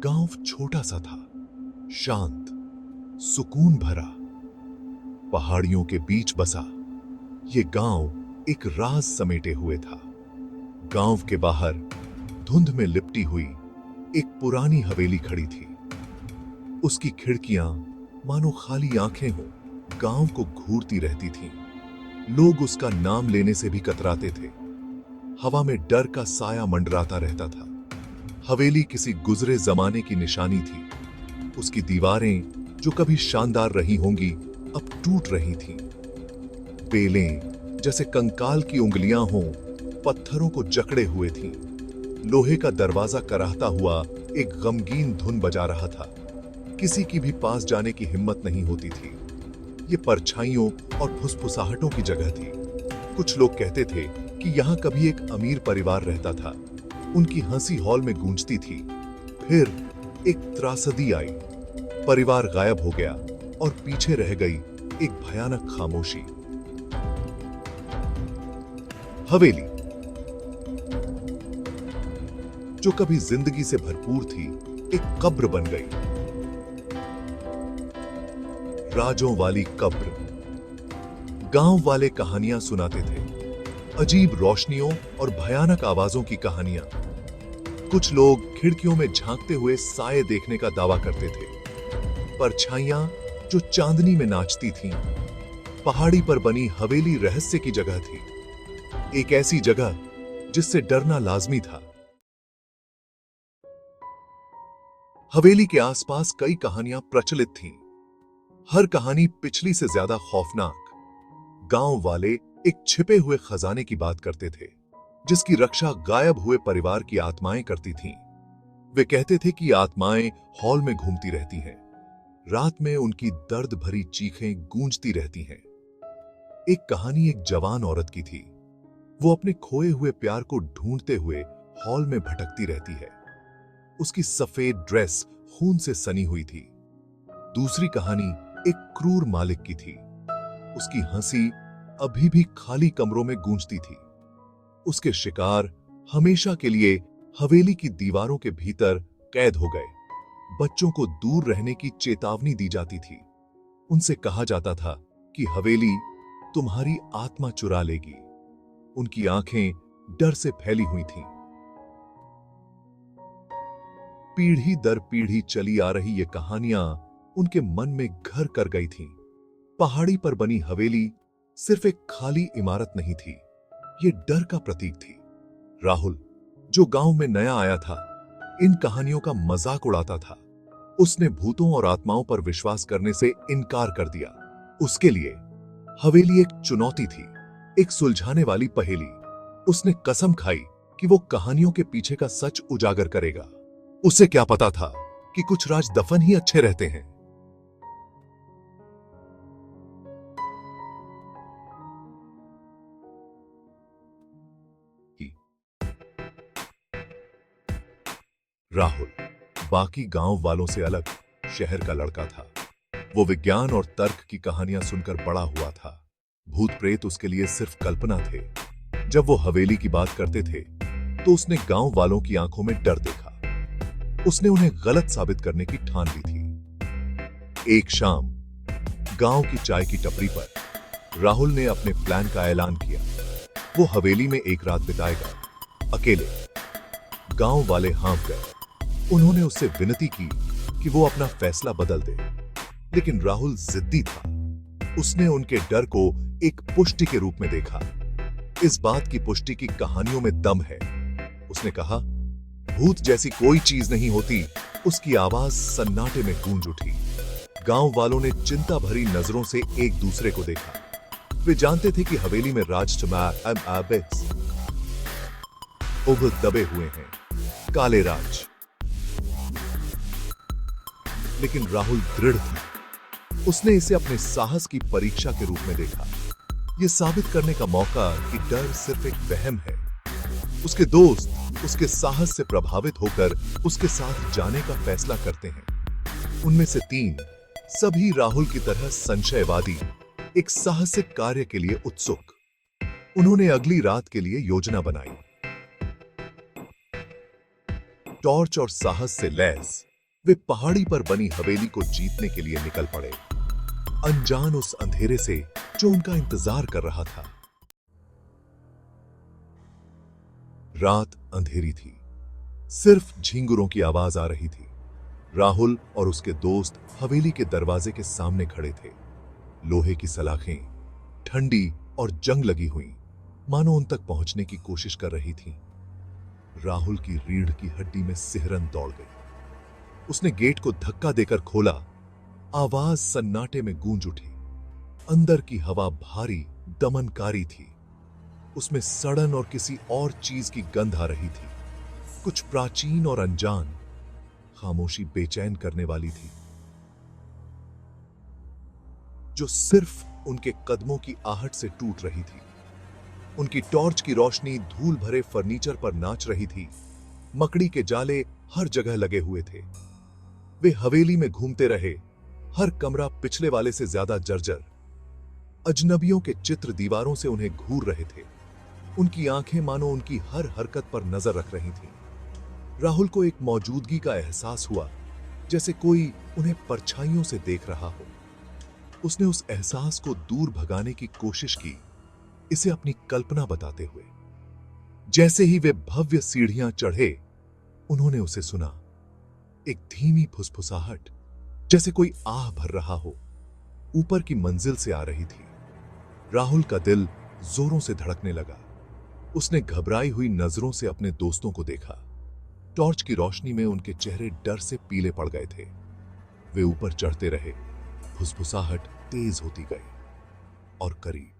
गांव छोटा सा था, शांत, सुकून भरा, पहाड़ियों के बीच बसा। ये गांव एक राज समेटे हुए था। गांव के बाहर धुंध में लिपटी हुई एक पुरानी हवेली खड़ी थी। उसकी खिड़कियां मानो खाली आंखें हों, गांव को घूरती रहती थीं। लोग उसका नाम लेने से भी कतराते थे। हवा में डर का साया मंडराता रहता था। हवेली किसी गुजरे जमाने की निशानी थी। उसकी दीवारें जो कभी शानदार रही होंगी, अब टूट रही थीं। बेलें जैसे कंकाल की उंगलियां हों, पत्थरों को जकड़े हुए थीं। लोहे का दरवाजा कराहता हुआ एक गमगीन धुन बजा रहा था। किसी की भी पास जाने की हिम्मत नहीं होती थी। ये परछाइयों और फुसफुसाहटों की जगह थी। कुछ लोग कहते थे कि यहां कभी एक अमीर परिवार रहता था। उनकी हंसी हॉल में गूंजती थी। फिर एक त्रासदी आई। परिवार गायब हो गया और पीछे रह गई एक भयानक खामोशी। हवेली जो कभी जिंदगी से भरपूर थी, एक कब्र बन गई। राजों वाली कब्र। गांव वाले कहानियां सुनाते थे, अजीब रोशनियों और भयानक आवाजों की कहानियां। कुछ लोग खिड़कियों में झांकते हुए साए देखने का दावा करते थे, परछाइयां जो चांदनी में नाचती थीं। पहाड़ी पर बनी हवेली रहस्य की जगह थी, एक ऐसी जगह जिससे डरना लाजमी था। हवेली के आसपास कई कहानियां प्रचलित थीं, हर कहानी पिछली से ज्यादा खौफनाक। गांव वाले एक छिपे हुए खजाने की बात करते थे, जिसकी रक्षा गायब हुए परिवार की आत्माएं करती थीं। वे कहते थे कि आत्माएं हॉल में घूमती रहती हैं। रात में उनकी दर्द भरी चीखें गूंजती रहती हैं। एक कहानी एक जवान औरत की थी। वो अपने खोए हुए प्यार को ढूंढते हुए हॉल में भटकती रहती है। उसकी सफेद ड्रेस खून से सनी हुई थी। दूसरी कहानी एक क्रूर मालिक की थी। उसकी हंसी अभी भी खाली कमरों में गूंजती थी। उसके शिकार हमेशा के लिए हवेली की दीवारों के भीतर कैद हो गए। बच्चों को दूर रहने की चेतावनी दी जाती थी। उनसे कहा जाता था कि हवेली तुम्हारी आत्मा चुरा लेगी। उनकी आंखें डर से फैली हुई थीं। पीढ़ी दर पीढ़ी चली आ रही ये कहानियां उनके मन में घर कर गई थीं। पहाड़ी पर बनी हवेली सिर्फ एक खाली इमारत नहीं थी, ये डर का प्रतीक थी। राहुल, जो गांव में नया आया था, इन कहानियों का मजाक उड़ाता था। उसने भूतों और आत्माओं पर विश्वास करने से इनकार कर दिया। उसके लिए हवेली एक चुनौती थी, एक सुलझाने वाली पहेली। उसने कसम खाई कि वो कहानियों के पीछे का सच उजागर करेगा। उसे क्या पता था कि कुछ राज दफन ही अच्छे रहते हैं। राहुल बाकी गांव वालों से अलग शहर का लड़का था। वो विज्ञान और तर्क की कहानियां सुनकर बड़ा हुआ था। भूत प्रेत उसके लिए सिर्फ कल्पना थे। जब वो हवेली की बात करते थे तो उसने गांव वालों की आंखों में डर देखा। उसने उन्हें गलत साबित करने की ठान ली थी। एक शाम गांव की चाय की टपरी पर राहुल ने अपने प्लान का ऐलान किया। वो हवेली में एक रात बिताएगा, अकेले। गांव वाले हाँफ गए। उन्होंने उससे विनती की कि वो अपना फैसला बदल दे, लेकिन राहुल जिद्दी था। उसने उनके डर को एक पुष्टि के रूप में देखा। इस बात की पुष्टि की कहानियों में दम है। उसने कहा, भूत जैसी कोई चीज नहीं होती। उसकी आवाज सन्नाटे में गूंज उठी। गांव वालों ने चिंता भरी नजरों से एक दूसरे को देखा। वे जानते थे कि हवेली में राज दबे हुए हैं, काले राज। लेकिन राहुल दृढ़ था। उसने इसे अपने साहस की परीक्षा के रूप में देखा, यह साबित करने का मौका कि डर सिर्फ एक वहम है। उसके दोस्त उसके साहस से प्रभावित होकर उसके साथ जाने का फैसला करते हैं। उनमें से 3 सभी राहुल की तरह संशयवादी, एक साहसिक कार्य के लिए उत्सुक। उन्होंने अगली रात के लिए योजना बनाई। टॉर्च और साहस से लैस वे पहाड़ी पर बनी हवेली को जीतने के लिए निकल पड़े, अनजान उस अंधेरे से जो उनका इंतजार कर रहा था। रात अंधेरी थी, सिर्फ झिंगुरों की आवाज आ रही थी। राहुल और उसके दोस्त हवेली के दरवाजे के सामने खड़े थे। लोहे की सलाखें ठंडी और जंग लगी हुई, मानो उन तक पहुंचने की कोशिश कर रही थी। राहुल की रीढ़ की हड्डी में सिहरन दौड़ गई। उसने गेट को धक्का देकर खोला। आवाज सन्नाटे में गूंज उठी। अंदर की हवा भारी, दमनकारी थी। उसमें सड़न और किसी और चीज की गंध आ रही थी, कुछ प्राचीन और अनजान। खामोशी बेचैन करने वाली थी, जो सिर्फ उनके कदमों की आहट से टूट रही थी। उनकी टॉर्च की रोशनी धूल भरे फर्नीचर पर नाच रही थी। मकड़ी के जाले हर जगह लगे हुए थे। वे हवेली में घूमते रहे, हर कमरा पिछले वाले से ज्यादा जर्जर। अजनबियों के चित्र दीवारों से उन्हें घूर रहे थे। उनकी आंखें मानो उनकी हर हरकत पर नजर रख रही थीं। राहुल को एक मौजूदगी का एहसास हुआ, जैसे कोई उन्हें परछाइयों से देख रहा हो। उसने उस एहसास को दूर भगाने की कोशिश की, इसे अपनी कल्पना बताते हुए। जैसे ही वे भव्य सीढ़ियां चढ़े, उन्होंने उसे सुना। एक धीमी फुसफुसाहट, जैसे कोई आह भर रहा हो, ऊपर की मंजिल से आ रही थी। राहुल का दिल जोरों से धड़कने लगा। उसने घबराई हुई नजरों से अपने दोस्तों को देखा। टॉर्च की रोशनी में उनके चेहरे डर से पीले पड़ गए थे। वे ऊपर चढ़ते रहे, फुसफुसाहट तेज होती गई और करीब।